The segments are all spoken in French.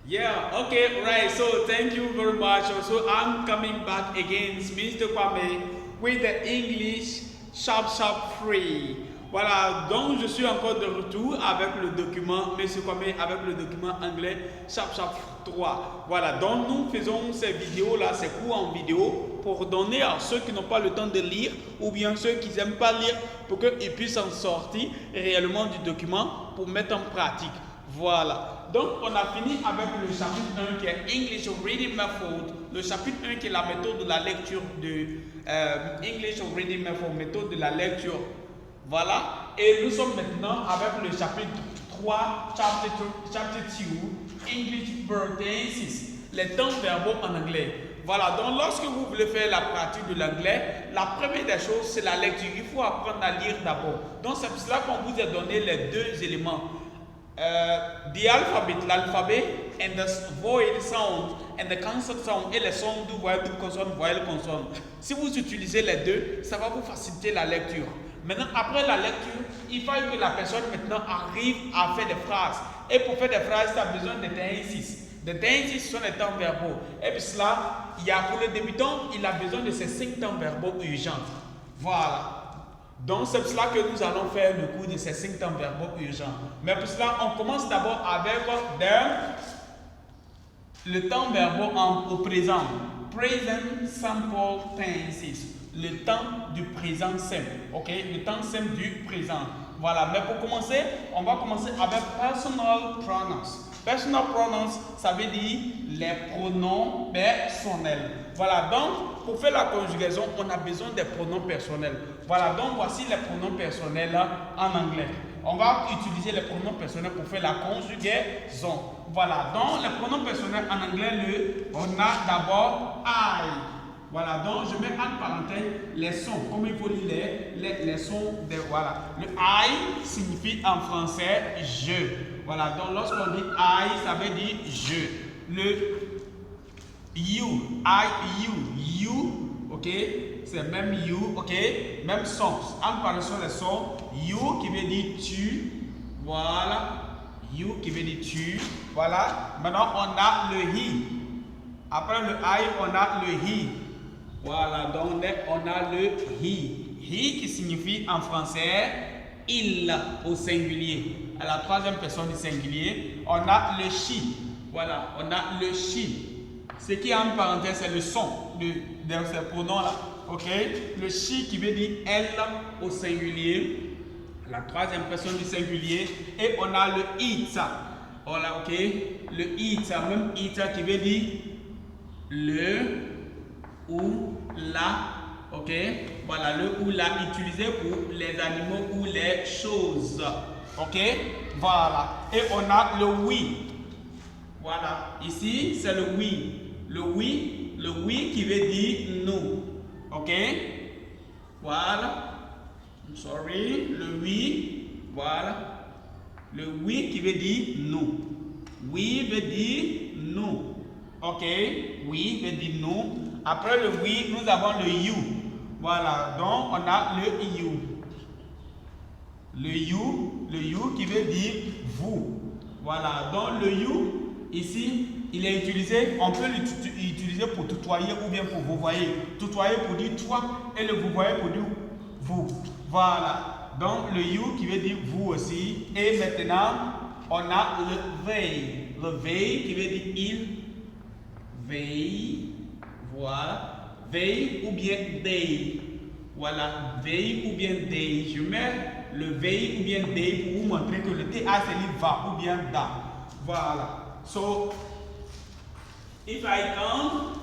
Yeah, okay, right. So thank you very much. So I'm coming back again, Mr. Kwame, with the English Sharp Sharp Free. Voilà, donc je suis encore de retour avec le document, Monsieur Kwame, avec le document anglais Sharp Sharp 3. Voilà, donc nous faisons ces vidéos-là, ces cours en vidéo, pour donner à ceux qui n'ont pas le temps de lire, ou bien ceux qui n'aiment pas lire, pour qu'ils puissent en sortir réellement du document pour mettre en pratique. Voilà. Donc, on a fini avec le chapitre 1 qui est English Reading Method. Le chapitre 1 qui est la méthode de la lecture de English Reading Method, méthode de la lecture. Voilà. Et nous sommes maintenant avec le chapitre 3, chapter 2, English verb tenses, les temps verbaux en anglais. Voilà, donc lorsque vous voulez faire la pratique de l'anglais, la première des choses, c'est la lecture. Il faut apprendre à lire d'abord. Donc, c'est pour cela qu'on vous a donné les deux éléments. The alphabet, l'alphabet, and the vowel sound, and the consonant sound, et les sons du voyelle, du consonne, voyelle, consonne. Si vous utilisez les deux, ça va vous faciliter la lecture. Maintenant, après la lecture, il faut que la personne maintenant arrive à faire des phrases. Et pour faire des phrases, tu as besoin de tenses. Les tenses sont les temps verbaux. Et puis cela, pour le débutant, il a besoin de ces 5 temps verbaux urgents. Voilà. Donc c'est pour cela que nous allons faire le cours de ces 5 temps verbaux urgents. Mais pour cela, on commence d'abord avec le temps verbal au présent. Present simple tenses. Le temps du présent simple. Ok? Le temps simple du présent. Voilà. Mais pour commencer, on va commencer avec personal pronouns. Personal pronouns, ça veut dire les pronoms personnels. Voilà, donc pour faire la conjugaison, on a besoin des pronoms personnels. Voilà, donc voici les pronoms personnels en anglais. On va utiliser les pronoms personnels pour faire la conjugaison. Voilà, donc les pronoms personnels en anglais, on a d'abord I. Voilà, donc je mets en parenthèse les sons, comme il faut lire les sons de, voilà. Le I signifie en français je. Voilà, donc lorsqu'on dit I, ça veut dire je. Le you, ok, c'est même you, ok, même son. En parlant sur les sons, you qui veut dire tu, voilà, you qui veut dire tu, voilà. Maintenant on a le he. Après le I, on a le he. Voilà, donc on a le he. He qui signifie en français il au singulier. À la troisième personne du singulier, on a le she. Voilà, on a le she. Ce qui est en parenthèse, c'est le son de ces pronoms-là. Ok? Le she qui veut dire elle au singulier. La troisième personne du singulier. Et on a le it. Voilà, ok? Le it, même it qui veut dire le ou la, ok, voilà, le ou la utilisé pour les animaux ou les choses, ok, voilà, et on a le oui, voilà, ici c'est le oui qui veut dire nous, ok, voilà, sorry, le oui, voilà, le oui qui veut dire nous, oui veut dire nous, ok, oui veut dire nous. Après le oui, nous avons le you. Voilà, donc on a le you. Le you qui veut dire vous. Voilà, donc le you, ici, il est utilisé, on peut l'utiliser pour tutoyer ou bien pour vous voyez. Tutoyer pour dire toi et le vous voyez pour dire vous. Voilà, donc le you qui veut dire vous aussi. Et maintenant, on a le they. Le they qui veut dire il. They. Voilà, they ou bien they. Voilà, they ou bien they. Je mets le they ou bien they pour vous montrer que le TA c'est dit va ou bien da. Voilà. So, if I can,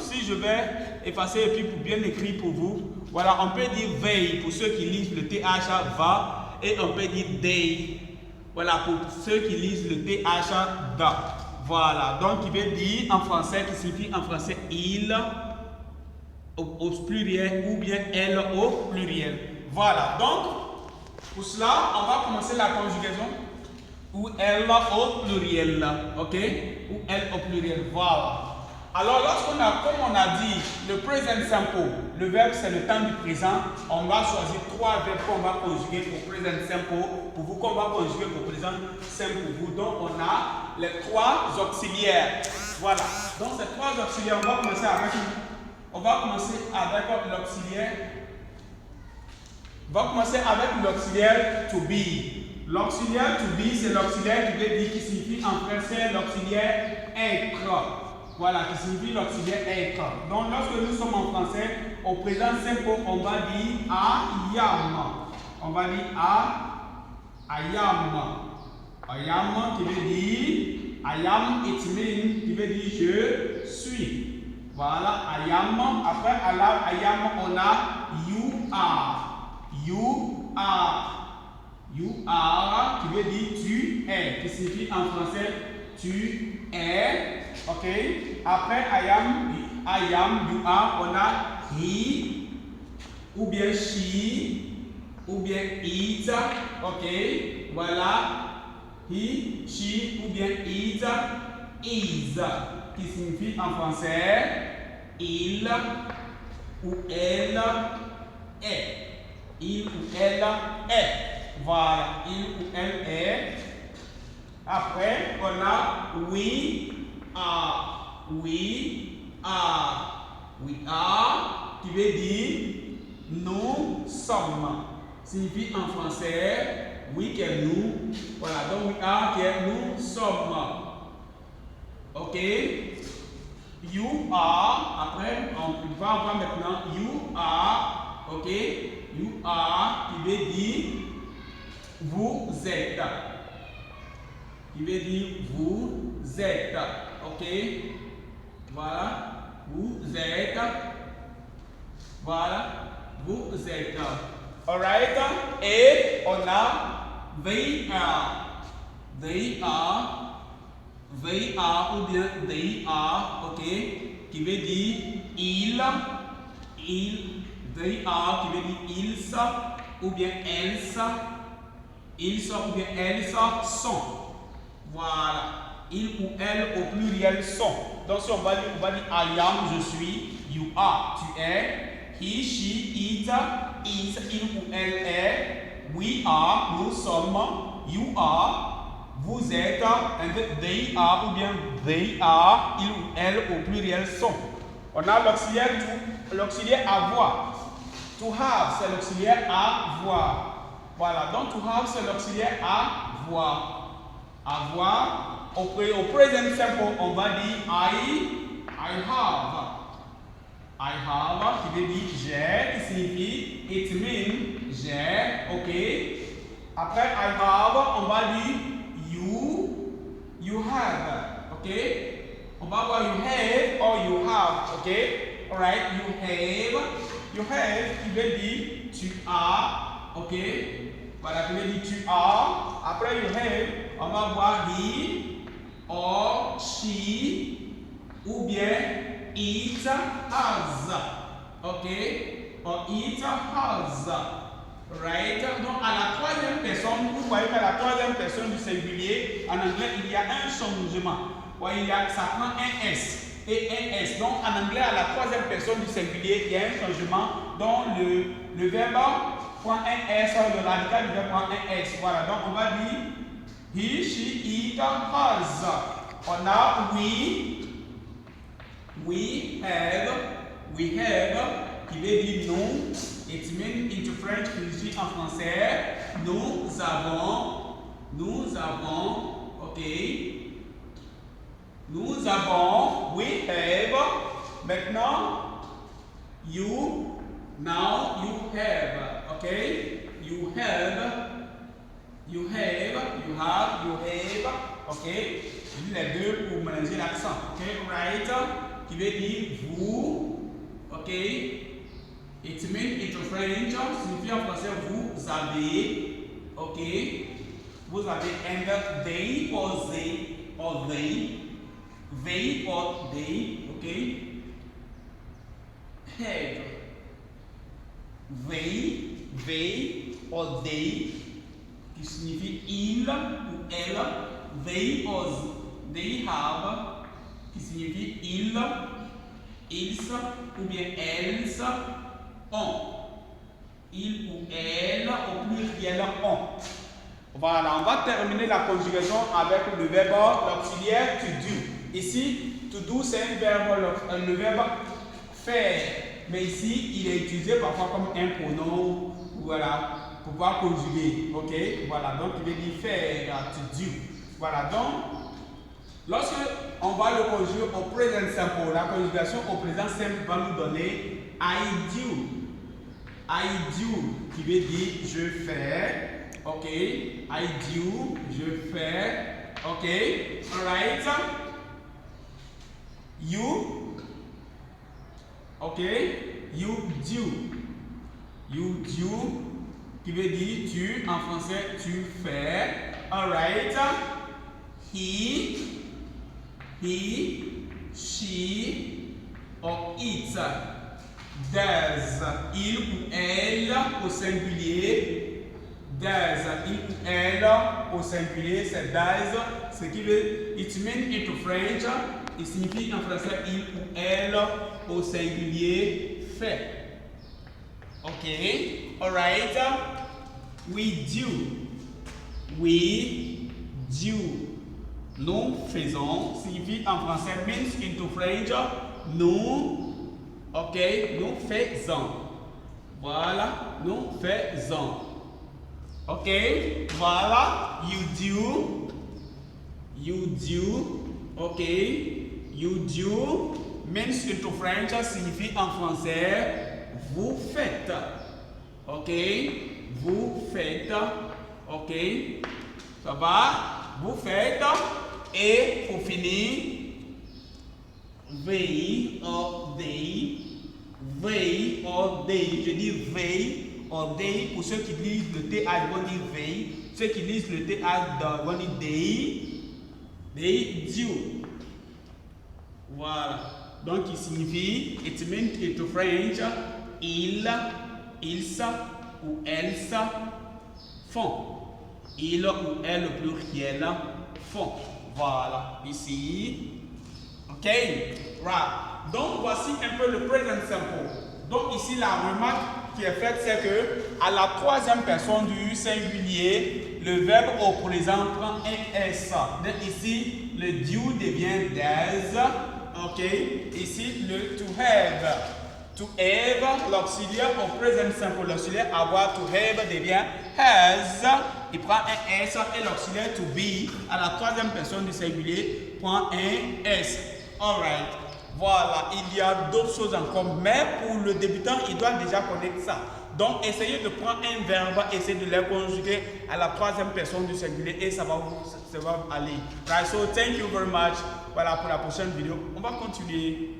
si je vais effacer et puis pour bien écrire pour vous, voilà, on peut dire they pour ceux qui lisent le TH va et on peut dire they. Voilà, pour ceux qui lisent le TH da. Voilà, donc il veut dire en français, qui signifie en français il au pluriel ou bien elle au pluriel. Voilà, donc pour cela, on va commencer la conjugaison ou elle au pluriel, ok? Ou elle au pluriel, voilà. Alors, comme on a dit, le present simple, le verbe c'est le temps du présent, on va choisir 3 verbes qu'on va conjuguer pour present simple pour vous, qu'on va conjuguer pour présent simple pour vous. Donc, on a les 3 auxiliaires. Voilà. Donc, ces 3 auxiliaires, on va commencer avec l'auxiliaire. On va commencer avec l'auxiliaire to be. L'auxiliaire to be, c'est l'auxiliaire qui signifie en français l'auxiliaire être. Voilà, qui signifie l'auxiliaire être. Donc, lorsque nous sommes en français, au présent simple, on va dire I am. On va dire I am. I am qui veut dire I am, it means qui veut dire je suis. Voilà, I am. Après, I am, on a you are. You are. You are qui veut dire tu es, qui signifie en français tu es. Ok. Après I am, you are, on a he, ou bien she, ou bien it. Ok. Voilà. He, she, ou bien it, is, qui signifie en français il ou elle est. Il ou elle est. Voilà, il ou elle est. Après, on a we are. We are. We are, qui veut dire nous sommes. Signifie en français oui qui est nous. Voilà, donc we are qui est nous sommes. Ok. You are. Après, on va voir maintenant you are. Ok. You are qui veut dire vous êtes. Qui veut dire vous êtes. Ok. Voilà. Vous êtes. Voilà. Vous êtes. Alright. Et on a they are. They are. They are ou bien they are. Ok. Qui veut dire ils. They are qui veut dire ils ou bien elles. Ils sont ou bien elles sont. Voilà. Ils ou elles au pluriel sont. Donc si on va dire I am, je suis. You are, tu es. He, she, it, is, il ou elle est. We are, nous sommes. You are, vous êtes. And they are ou bien they are, ils ou elles au pluriel sont. On a l'auxiliaire avoir. To have, c'est l'auxiliaire avoir. Voilà, donc to have, c'est l'auxiliaire avoir. Avoir. Au present simple, on va dire I have. I have, qui veut dire j'ai, qui signifie it means j'ai, ok. Après I have, on va dire you have, ok. On va voir you have or you have, ok. Alright, you have qui veut dire tu as, ok. Voilà, qui veut dire tu as. Après you have, on va voir he or she ou bien it has. Ok? Or it has. Right? Donc à la troisième personne, vous voyez qu'à la troisième personne du singulier, en anglais, il y a un changement. Ouais, ça prend un S et un S. Donc en anglais, à la troisième personne du singulier, il y a un changement. Donc le verbe prend un S, le radical du verbe prend un S. Voilà, donc on va dire he, she, it has. On a we have, qui veut dire nous. It means into French, qui signifie en français, nous avons, ok. Nous avons, we have. Maintenant, now you have, ok. You have, ok. Je dis les deux pour mélanger l'accent, ok. Right, qui veut dire vous, ok. It means into French, signifie en français vous avez, ok. Vous avez and they or they, or they, ok. Have, they or they, qui signifie il ou elle. They or they have, qui signifie il, ils ou bien elles ont. Il ou elle au pluriel ont. Voilà, on va terminer la conjugaison avec le verbe l'auxiliaire to do. Ici, to do c'est un verbe, le verbe faire. Mais ici, il est utilisé parfois comme un pronom, voilà, pour pouvoir conjuguer. Ok, voilà, donc il veut dire faire, to do. Voilà, donc, lorsque on va le conjuguer au présent simple, la conjugation au présent simple va nous donner I do. I do, qui veut dire je fais. Ok, I do, je fais. Ok, alright. You, ok, you do. You do, qui veut dire tu, en français, tu fais. Alright. He, she, or it. Does, il ou elle au singulier. Does, il ou elle au singulier, c'est does. Ce qui veut, it means into French, il signifie en français il ou elle au singulier fait. Ok, alright. We do. We do. Nous faisons signifie en français means into French. Nous. Ok, nous faisons. Voilà, nous faisons. Ok, voilà, you do. You do. Ok, you do means into French signifie en français vous faites. Ok, vous faites. Ok, ça va? Vous faites. Et pour finir, they or they. They or they, je dis they or they, pour ceux qui lisent le TH, ils vont dire they. Ceux qui lisent le TH, ils vont dire they do. Voilà. Donc, il signifie, it means into French, ils ou elles font. Il ou elle au pluriel font. Voilà. Ici. Ok. Right. Donc, voici un peu le present simple. Donc, ici, la remarque qui est faite, c'est que à la troisième personne du singulier, le verbe au présent prend un S. Donc, ici, le do devient does. Ok. Ici, le to have. To have, l'auxiliaire au present simple. L'auxiliaire avoir, to have devient has. Il prend un S et l'auxiliaire to be, à la troisième personne du singulier, prend un S. Alright. Voilà, il y a d'autres choses encore, mais pour le débutant, il doit déjà connaître ça. Donc, essayez de prendre un verbe, essayez de le conjuguer à la troisième personne du singulier et ça va aller. Right, so thank you very much. Voilà pour la prochaine vidéo. On va continuer